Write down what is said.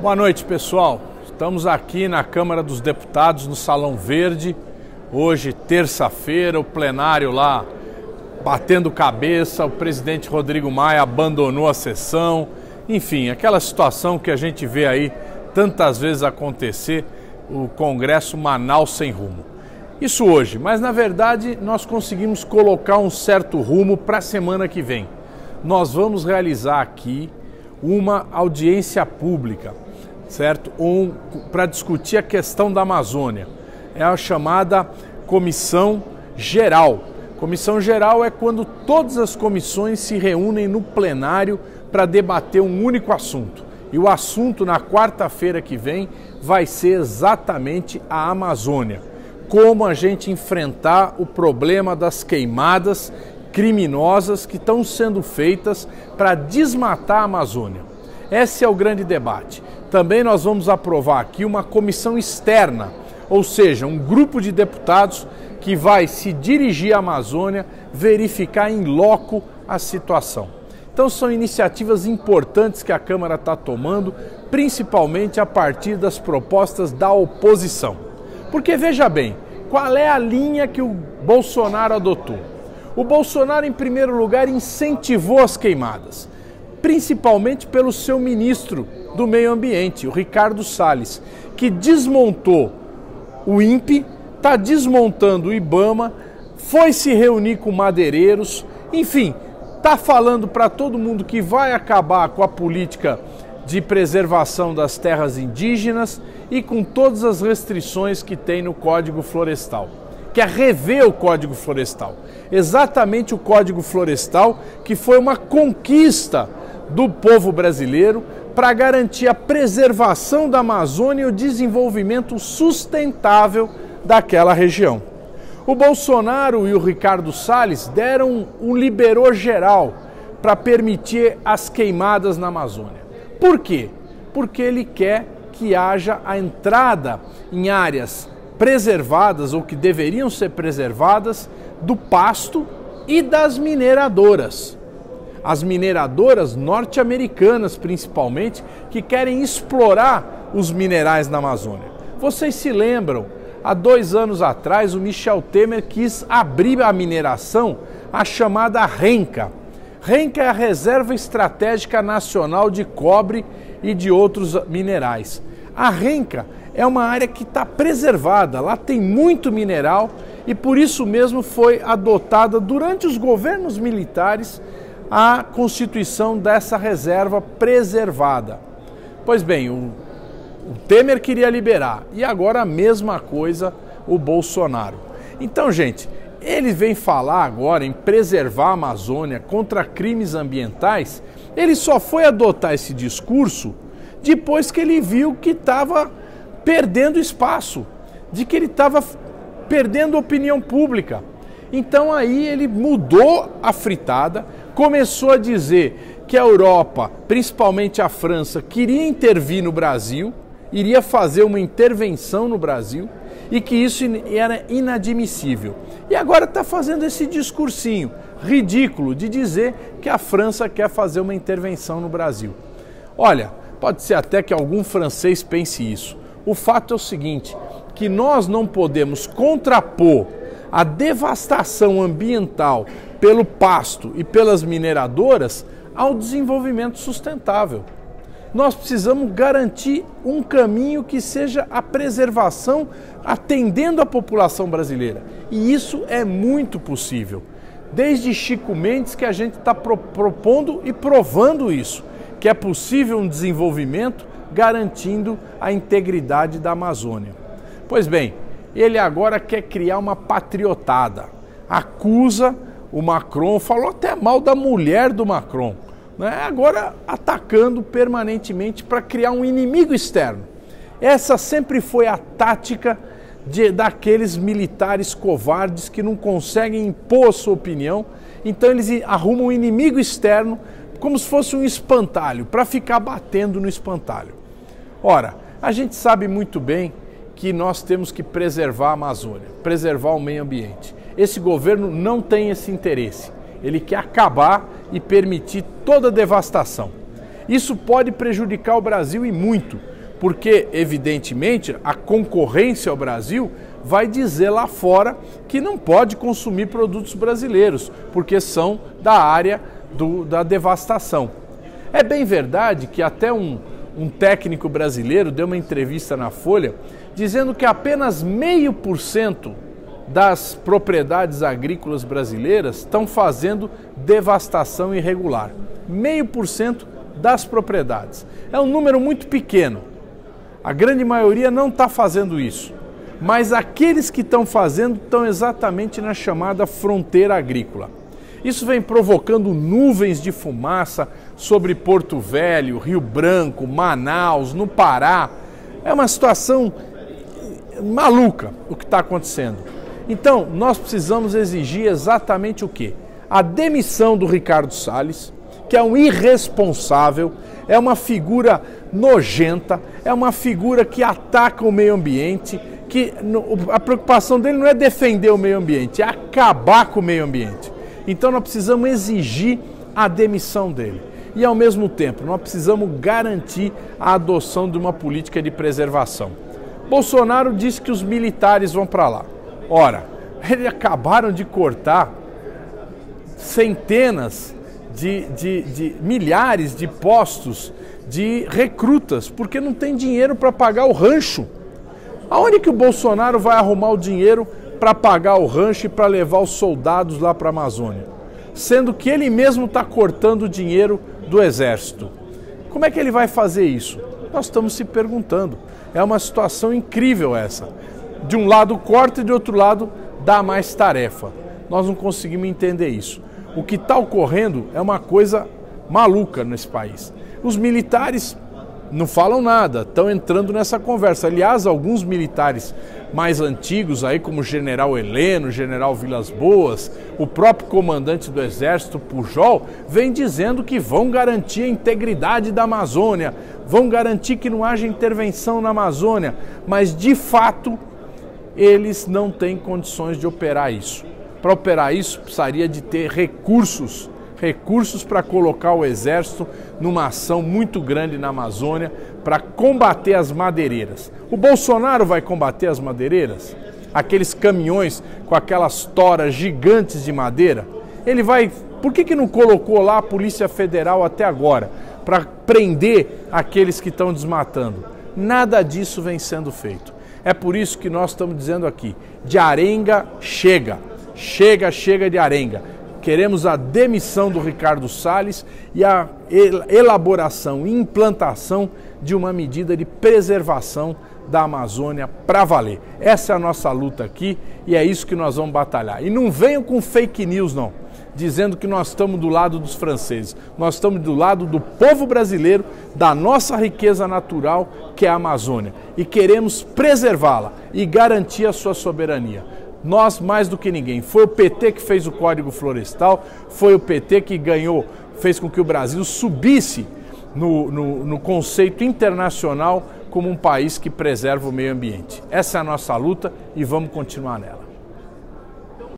Boa noite, pessoal. Estamos aqui na Câmara dos Deputados, no Salão Verde. Hoje, terça-feira, o plenário lá batendo cabeça, o presidente Rodrigo Maia abandonou a sessão. Enfim, aquela situação que a gente vê aí tantas vezes acontecer, o Congresso Manaus sem rumo. Isso hoje, mas na verdade nós conseguimos colocar um certo rumo para a semana que vem. Nós vamos realizar aqui uma audiência pública, certo? Para discutir a questão da Amazônia. É a chamada Comissão Geral. Comissão Geral é quando todas as comissões se reúnem no plenário para debater um único assunto. E o assunto na quarta-feira que vem vai ser exatamente a Amazônia. Como a gente enfrentar o problema das queimadas criminosas que estão sendo feitas para desmatar a Amazônia. Esse é o grande debate. Também nós vamos aprovar aqui uma comissão externa, ou seja, um grupo de deputados que vai se dirigir à Amazônia, verificar em loco a situação. Então são iniciativas importantes que a Câmara está tomando, principalmente a partir das propostas da oposição. Porque veja bem, qual é a linha que o Bolsonaro adotou? O Bolsonaro, em primeiro lugar, incentivou as queimadas, principalmente pelo seu ministro do Meio Ambiente, o Ricardo Salles, que desmontou o INPE, está desmontando o IBAMA, foi se reunir com madeireiros, enfim, está falando para todo mundo que vai acabar com a política de preservação das terras indígenas e com todas as restrições que tem no Código Florestal. Quer rever o Código Florestal. Exatamente o Código Florestal que foi uma conquista do povo brasileiro para garantir a preservação da Amazônia e o desenvolvimento sustentável daquela região. O Bolsonaro e o Ricardo Salles deram um liberou geral para permitir as queimadas na Amazônia. Por quê? Porque ele quer que haja a entrada em áreas preservadas ou que deveriam ser preservadas do pasto e das mineradoras. As mineradoras norte-americanas, principalmente, que querem explorar os minerais na Amazônia. Vocês se lembram, há 2 anos atrás, o Michel Temer quis abrir a mineração, a chamada RENCA. RENCA é a Reserva Estratégica Nacional de Cobre e de outros minerais. A RENCA é uma área que está preservada, lá tem muito mineral e por isso mesmo foi adotada durante os governos militares a constituição dessa reserva preservada. Pois bem, o Temer queria liberar e agora a mesma coisa o Bolsonaro. Então, gente, ele vem falar agora em preservar a Amazônia contra crimes ambientais, ele só foi adotar esse discurso depois que ele viu que estava perdendo espaço, de que ele estava perdendo opinião pública. Então aí ele mudou a fritada, começou a dizer que a Europa, principalmente a França, queria intervir no Brasil, iria fazer uma intervenção no Brasil e que isso era inadmissível. E agora está fazendo esse discursinho ridículo de dizer que a França quer fazer uma intervenção no Brasil. Olha, pode ser até que algum francês pense isso. O fato é o seguinte, que nós não podemos contrapor a devastação ambiental pelo pasto e pelas mineradoras ao desenvolvimento sustentável. Nós precisamos garantir um caminho que seja a preservação atendendo a população brasileira. E isso é muito possível. Desde Chico Mendes que a gente está propondo e provando isso, que é possível um desenvolvimento garantindo a integridade da Amazônia. Pois bem, ele agora quer criar uma patriotada. Acusa o Macron, falou até mal da mulher do Macron, né? Agora atacando permanentemente para criar um inimigo externo. Essa sempre foi a tática daqueles militares covardes que não conseguem impor a sua opinião, então eles arrumam um inimigo externo como se fosse um espantalho, para ficar batendo no espantalho. Ora, a gente sabe muito bem que nós temos que preservar a Amazônia, preservar o meio ambiente. Esse governo não tem esse interesse. Ele quer acabar e permitir toda a devastação. Isso pode prejudicar o Brasil e muito, porque, evidentemente, a concorrência ao Brasil vai dizer lá fora que não pode consumir produtos brasileiros, porque são da área da devastação. É bem verdade que até um técnico brasileiro deu uma entrevista na Folha dizendo que apenas 0,5% das propriedades agrícolas brasileiras estão fazendo devastação irregular. 0,5% das propriedades. É um número muito pequeno. A grande maioria não está fazendo isso. Mas aqueles que estão fazendo estão exatamente na chamada fronteira agrícola. Isso vem provocando nuvens de fumaça sobre Porto Velho, Rio Branco, Manaus, no Pará. É uma situação maluca o que está acontecendo. Então, nós precisamos exigir exatamente o quê? A demissão do Ricardo Salles, que é um irresponsável, é uma figura nojenta, é uma figura que ataca o meio ambiente, que a preocupação dele não é defender o meio ambiente, é acabar com o meio ambiente. Então nós precisamos exigir a demissão dele. E ao mesmo tempo, nós precisamos garantir a adoção de uma política de preservação. Bolsonaro disse que os militares vão para lá. Ora, eles acabaram de cortar centenas de milhares de postos de recrutas, porque não tem dinheiro para pagar o rancho. Aonde que o Bolsonaro vai arrumar o dinheiro para pagar o rancho e para levar os soldados lá para a Amazônia? Sendo que ele mesmo está cortando o dinheiro do Exército. Como é que ele vai fazer isso? Nós estamos se perguntando. É uma situação incrível essa. De um lado corta e de outro lado dá mais tarefa. Nós não conseguimos entender isso. O que está ocorrendo é uma coisa maluca nesse país. Os militares não falam nada, estão entrando nessa conversa. Aliás, alguns militares mais antigos, aí, como o general Heleno, o general Vilas Boas, o próprio comandante do Exército, Pujol, vem dizendo que vão garantir a integridade da Amazônia, vão garantir que não haja intervenção na Amazônia, mas, de fato, eles não têm condições de operar isso. Para operar isso, precisaria de ter recursos para colocar o Exército numa ação muito grande na Amazônia para combater as madeireiras. O Bolsonaro vai combater as madeireiras? Aqueles caminhões com aquelas toras gigantes de madeira? Ele vai... Por que não colocou lá a Polícia Federal até agora para prender aqueles que estão desmatando? Nada disso vem sendo feito. É por isso que nós estamos dizendo aqui, de arenga chega. Chega de arenga. Queremos a demissão do Ricardo Salles e a elaboração e implantação de uma medida de preservação da Amazônia para valer. Essa é a nossa luta aqui e é isso que nós vamos batalhar. E não venham com fake news não, dizendo que nós estamos do lado dos franceses. Nós estamos do lado do povo brasileiro, da nossa riqueza natural, que é a Amazônia. E queremos preservá-la e garantir a sua soberania. Nós, mais do que ninguém, foi o PT que fez o Código Florestal, foi o PT que fez com que o Brasil subisse no conceito internacional como um país que preserva o meio ambiente. Essa é a nossa luta e vamos continuar nela.